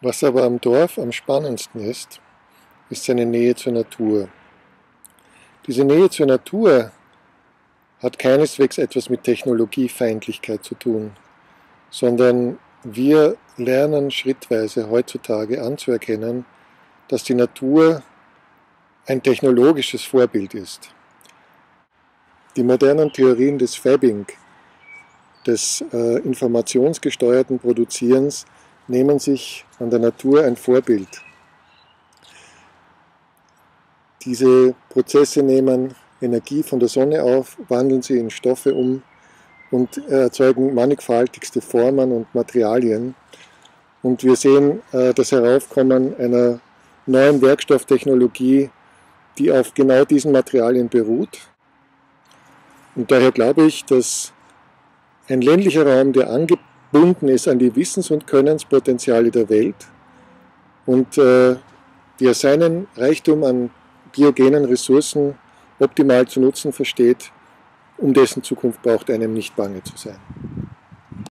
Was aber am Dorf am spannendsten ist seine Nähe zur Natur. Diese Nähe zur Natur hat keineswegs etwas mit Technologiefeindlichkeit zu tun, sondern wir lernen schrittweise heutzutage anzuerkennen, dass die Natur ein technologisches Vorbild ist. Die modernen Theorien des Fabbing, des informationsgesteuerten Produzierens, nehmen sich an der Natur ein Vorbild. Diese Prozesse nehmen Energie von der Sonne auf, wandeln sie in Stoffe um und erzeugen mannigfaltigste Formen und Materialien. Und wir sehen das Heraufkommen einer neuen Werkstofftechnologie, die auf genau diesen Materialien beruht. Und daher glaube ich, dass ein ländlicher Raum, der angebunden ist an die Wissens- und Könnenspotenziale der Welt und der seinen Reichtum an biogenen Ressourcen optimal zu nutzen versteht, um dessen Zukunft braucht einem nicht bange zu sein.